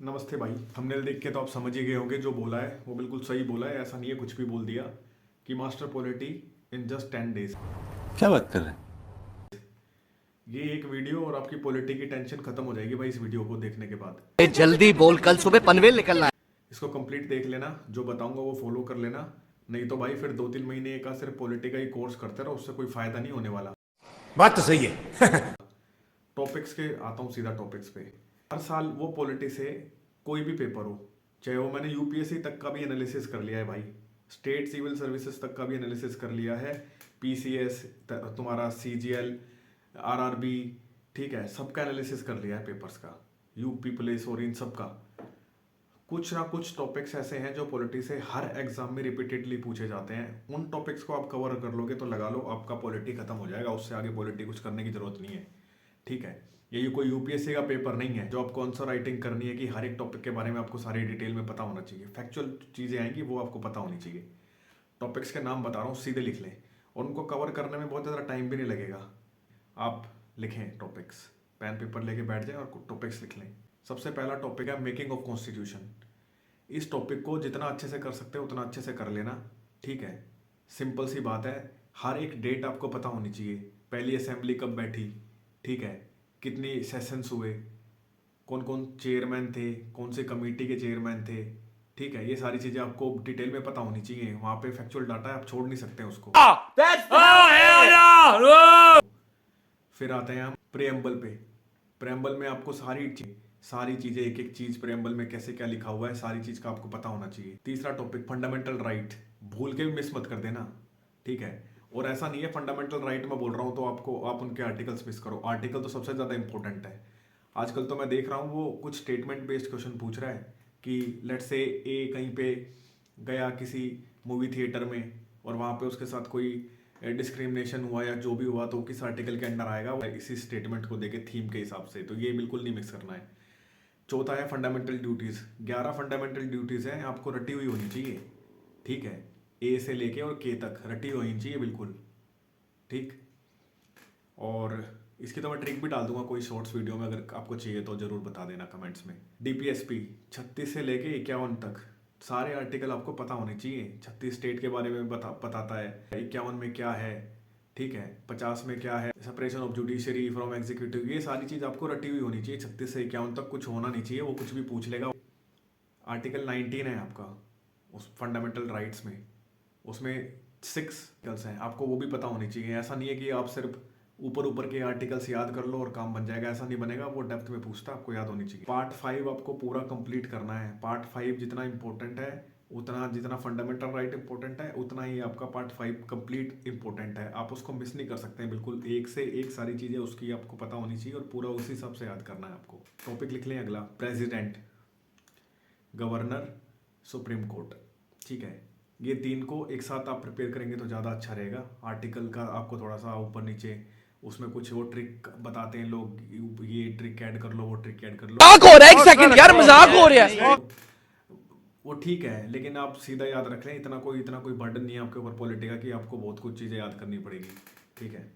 नमस्ते भाई। थंबनेल देख के तो आप समझ ही गए होंगे जो बोला है वो बिल्कुल सही बोला है। ऐसा नहीं है कुछ भी बोल दिया कि master polity in just 10 days. क्या बात कर रहे हैं? ये एक वीडियो और आपकी पॉलिटी की टेंशन खत्म हो जाएगी भाई इस वीडियो को देखने के बाद। जल्दी बोल, कल सुबह पनवेल निकलना है। इसको कंप्लीट देख लेना, जो बताऊंगा वो फॉलो कर लेना। नहीं तो भाई फिर 2-3 महीने का सिर्फ पॉलिटी का ही कोर्स करते रहो, उससे कोई फायदा नहीं होने वाला। बात तो सही है। टॉपिक्स के आता हूँ सीधा टॉपिक्स पे। हर साल वो पॉलिटी से कोई भी पेपर हो, चाहे वो मैंने यूपीएससी तक का भी एनालिसिस कर लिया है भाई, स्टेट सिविल सर्विसेज तक का भी एनालिसिस कर लिया है, पीसीएस तुम्हारा सीजीएल, आरआरबी, ठीक है, सबका एनालिसिस कर लिया है पेपर्स का, यूपी पुलिस और इन सब का। कुछ ना कुछ टॉपिक्स ऐसे हैं जो पॉलिटी से हर एग्जाम में रिपीटेडली पूछे जाते हैं। उन टॉपिक्स को आप कवर कर लोगे तो लगा लो आपका पॉलिटी खत्म हो जाएगा, उससे आगे पॉलिटी कुछ करने की जरूरत नहीं है। ठीक है, ये कोई यूपीएससी का पेपर नहीं है जो आपको आंसर राइटिंग करनी है कि हर एक टॉपिक के बारे में आपको सारी डिटेल में पता होना चाहिए। फैक्चुअल चीज़ें आएंगी वो आपको पता होनी चाहिए। टॉपिक्स के नाम बता रहा हूँ, सीधे लिख लें और उनको कवर करने में बहुत ज़्यादा टाइम भी नहीं लगेगा। आप लिखें टॉपिक्स, पेन पेपर लेके बैठ जाएं और टॉपिक्स लिख लें। सबसे पहला टॉपिक है मेकिंग ऑफ कॉन्स्टिट्यूशन। इस टॉपिक को जितना अच्छे से कर सकते हो उतना अच्छे से कर लेना। ठीक है, सिंपल सी बात है, हर एक डेट आपको पता होनी चाहिए। पहली असेंबली कब बैठी, ठीक है, कितनी सेशंस हुए, कौन कौन चेयरमैन थे, कौन से कमेटी के चेयरमैन थे, ठीक है, ये सारी चीज़ें आपको डिटेल में पता होनी चाहिए। वहाँ पे फैक्चुअल डाटा है, आप छोड़ नहीं सकते उसको। फिर आते हैं हम प्रेम्बल पे। प्रेम्बल में आपको सारी चीज़ें एक एक चीज़ प्रेम्बल में कैसे क्या लिखा हुआ है सारी चीज़ का आपको पता होना चाहिए। तीसरा टॉपिक फंडामेंटल राइट, भूल के भी मिस मत कर देना। ठीक है, और ऐसा नहीं है फंडामेंटल राइट में बोल रहा हूँ तो आप उनके आर्टिकल्स मिस करो। आर्टिकल तो सबसे ज़्यादा इंपॉर्टेंट है। आजकल तो मैं देख रहा हूँ वो कुछ स्टेटमेंट बेस्ड क्वेश्चन पूछ रहा है कि लेट्स से ए कहीं पे गया किसी मूवी थिएटर में और वहाँ पे उसके साथ कोई डिस्क्रिमिनेशन हुआ या जो भी हुआ तो किस आर्टिकल के अंडर आएगा वो इसी स्टेटमेंट को देके थीम के हिसाब से। तो ये बिल्कुल नहीं मिक्स करना है। चौथा है फंडामेंटल ड्यूटीज़। 11 फंडामेंटल ड्यूटीज़ हैं, आपको रटी हुई होनी चाहिए। ठीक है, ए से लेके और के तक रटी होनी चाहिए बिल्कुल। ठीक, और इसकी तो मैं ट्रिक भी डाल दूंगा कोई शॉर्ट्स वीडियो में, अगर आपको चाहिए तो ज़रूर बता देना कमेंट्स में। डीपीएसपी 36 से लेके 51 तक सारे आर्टिकल आपको पता होने चाहिए। 36 स्टेट के बारे में बताता है, 51 में क्या है, ठीक है, 50 में क्या है, separation of judiciary from executive, ये सारी चीज़ आपको रटी हुई होनी चाहिए। 36 से 51 तक कुछ होना नहीं चाहिए, वो कुछ भी पूछ लेगा। आर्टिकल 19 है आपका उस फंडामेंटल राइट्स में, उसमें 6 आर्टिकल्स हैं, आपको वो भी पता होनी चाहिए। ऐसा नहीं है कि आप सिर्फ ऊपर ऊपर के आर्टिकल्स याद कर लो और काम बन जाएगा, ऐसा नहीं बनेगा। वो डेप्थ में पूछता है, आपको याद होनी चाहिए। पार्ट 5 आपको पूरा कंप्लीट करना है। पार्ट 5 जितना इंपॉर्टेंट है उतना, जितना फंडामेंटल राइट इंपॉर्टेंट है उतना ही आपका पार्ट 5 कंप्लीट इंपॉर्टेंट है। आप उसको मिस नहीं कर सकते हैं बिल्कुल, एक से एक सारी चीज़ें उसकी आपको पता होनी चाहिए और पूरा उसी हिसाब से याद करना है आपको। टॉपिक लिख लें अगला, प्रेसिडेंट, गवर्नर, सुप्रीम कोर्ट। ठीक है, ये 3 को एक साथ आप प्रिपेयर करेंगे तो ज़्यादा अच्छा रहेगा। आर्टिकल का आपको थोड़ा सा ऊपर नीचे उसमें कुछ वो ट्रिक बताते हैं लोग, ये ट्रिक ऐड कर लो, वो ट्रिक ऐड कर लो। मजाक हो रहा है, एक सेकंड यार, मजाक हो रहा है। वो ठीक है, लेकिन आप सीधा याद रख लें, इतना कोई बर्डन नहीं है आपके ऊपर पॉलिटी का कि आपको बहुत कुछ चीज़ें याद करनी पड़ेगी। ठीक है,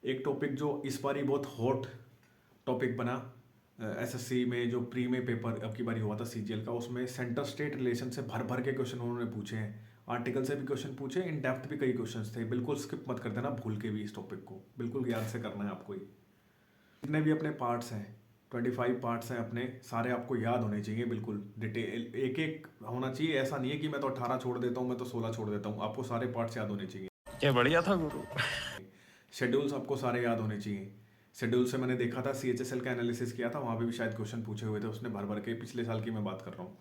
एक टॉपिक जो इस बार ही बहुत हॉट टॉपिक बना एसएससी में, जो प्री में पेपर अब की बारी हुआ था सीजीएल का, उसमें सेंटर स्टेट रिलेशन से भर भर के क्वेश्चन उन्होंने पूछे हैं। आर्टिकल से भी क्वेश्चन पूछे, इन डेप्थ भी कई क्वेश्चंस थे। बिल्कुल स्किप मत कर देना भूल के भी, इस टॉपिक को बिल्कुल याद से करना है आपको ही। जितने भी अपने पार्ट्स हैं, 25 पार्ट्स हैं अपने, सारे आपको याद होने चाहिए बिल्कुल डिटेल, एक एक होना चाहिए। ऐसा नहीं है कि मैं तो 18 छोड़ देता हूँ, मैं तो 16 छोड़ देता हूँ, आपको सारे पार्ट्स याद होने चाहिए। क्या बढ़िया था गुरु। शेड्यूल्स आपको सारे याद होने चाहिए। शेड्यूल से मैंने देखा था, सीएचएसएल का एनालिसिस किया था, वहाँ पे भी शायद क्वेश्चन पूछे हुए थे उसने भर भर के, पिछले साल की मैं बात कर रहा हूँ।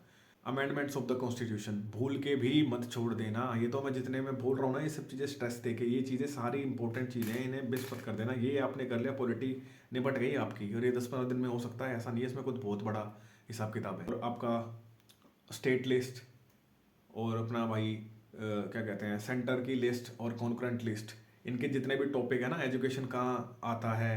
अमेंडमेंट्स ऑफ द कॉन्स्टिट्यूशन भूल के भी मत छोड़ देना। ये तो मैं जितने में बोल रहा हूँ ना, ये सब चीज़ें स्ट्रेस दे के, ये चीज़ें सारी इंपॉर्टेंट चीज़ें हैं, इन्हें मिस मत कर देना। ये आपने कर लिया, पॉलिटी निपट गई आपकी, और ये 10-15 दिन में हो सकता है, ऐसा नहीं है इसमें कुछ बहुत बड़ा हिसाब किताब है। और आपका स्टेट लिस्ट और अपना भाई क्या कहते हैं, सेंटर की लिस्ट और कॉन्करेंट लिस्ट, इनके जितने भी टॉपिक है ना, एजुकेशन कहाँ आता है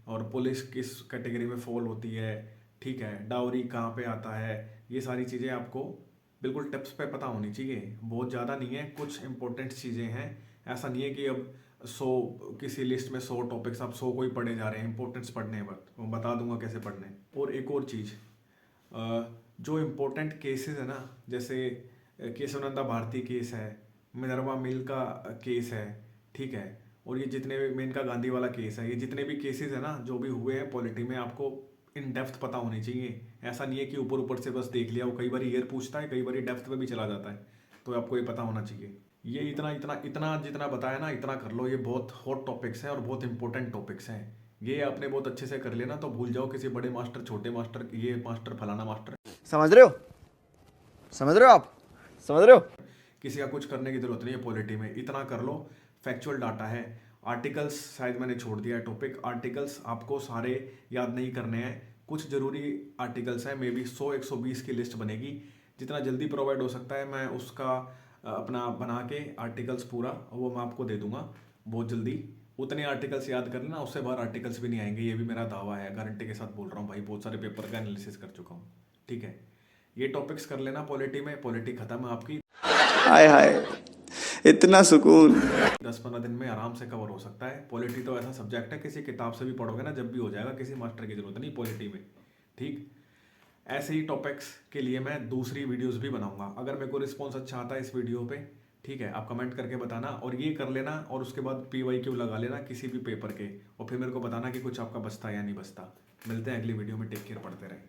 और पुलिस किस कैटेगरी में फॉल होती है, ठीक है, डाउरी कहाँ पे आता है, ये सारी चीज़ें आपको बिल्कुल टिप्स पे पता होनी चाहिए। बहुत ज़्यादा नहीं है, कुछ इंपॉर्टेंट चीज़ें हैं। ऐसा नहीं है कि अब 100 किसी लिस्ट में 100 टॉपिक्स आप 100 को ही पढ़े जा रहे हैं। इंपॉर्टेंस पढ़ने हैं, बता दूंगा कैसे पढ़ने हैं। और एक और चीज़, जो इम्पोर्टेंट केसेस है ना, जैसे केशवानंदा भारती केस है, मिनर्वा मिल का केस है, ठीक है, और ये जितने भी मेनका गांधी वाला केस है, ये जितने भी केसेस है ना जो भी हुए हैं पॉलिटी में, आपको इन डेप्थ पता होनी चाहिए। ऐसा नहीं है कि ऊपर ऊपर से बस देख लिया, वो कई बार ईयर पूछता है, कई बार डेप्थ पे भी चला जाता है, तो आपको ये पता होना चाहिए। ये इतना इतना इतना जितना बताया ना, इतना कर लो। ये बहुत हॉट टॉपिक्स हैं और बहुत इंपॉर्टेंट टॉपिक्स हैं। ये आपने बहुत अच्छे से कर लेना तो भूल जाओ किसी बड़े मास्टर, छोटे मास्टर, ये मास्टर फलाना मास्टर, समझ रहे हो? समझ रहे हो आप? समझ रहे हो? किसी का कुछ करने की जरूरत नहीं है पॉलिटी में। इतना कर लो, फैक्चुअल डाटा है। आर्टिकल्स शायद मैंने छोड़ दिया है टॉपिक, आर्टिकल्स आपको सारे याद नहीं करने हैं, कुछ जरूरी आर्टिकल्स हैं, मे बी 100-120 की लिस्ट बनेगी। जितना जल्दी प्रोवाइड हो सकता है मैं उसका अपना बना के आर्टिकल्स पूरा वो मैं आपको दे दूंगा बहुत जल्दी। उतने आर्टिकल्स याद कर लेना, उससे बाहर आर्टिकल्स भी नहीं आएंगे, ये भी मेरा दावा है, गारंटी के साथ बोल रहा हूँ भाई, बहुत सारे पेपर का एनालिसिस कर चुका हूँ, ठीक है। ये टॉपिक्स कर लेना पॉलिटी में, पॉलिटी खत्म है आपकी। हाय हाय, इतना सुकून। 10-15 दिन में आराम से कवर हो सकता है। पॉलिटी तो ऐसा सब्जेक्ट है, किसी किताब से भी पढ़ोगे ना जब भी हो जाएगा, किसी मास्टर की जरूरत नहीं पॉलिटी में, ठीक। ऐसे ही टॉपिक्स के लिए मैं दूसरी वीडियोस भी बनाऊंगा। अगर मेरे को रिस्पॉन्स अच्छा आता है इस वीडियो पे, ठीक है, आप कमेंट करके बताना और ये कर लेना, और उसके बाद PYQ लगा लेना किसी भी पेपर के, और फिर मेरे को बताना कि कुछ आपका बचता है या नहीं बचता। मिलते हैं अगली वीडियो में, टेक केयर, पढ़ते रहें।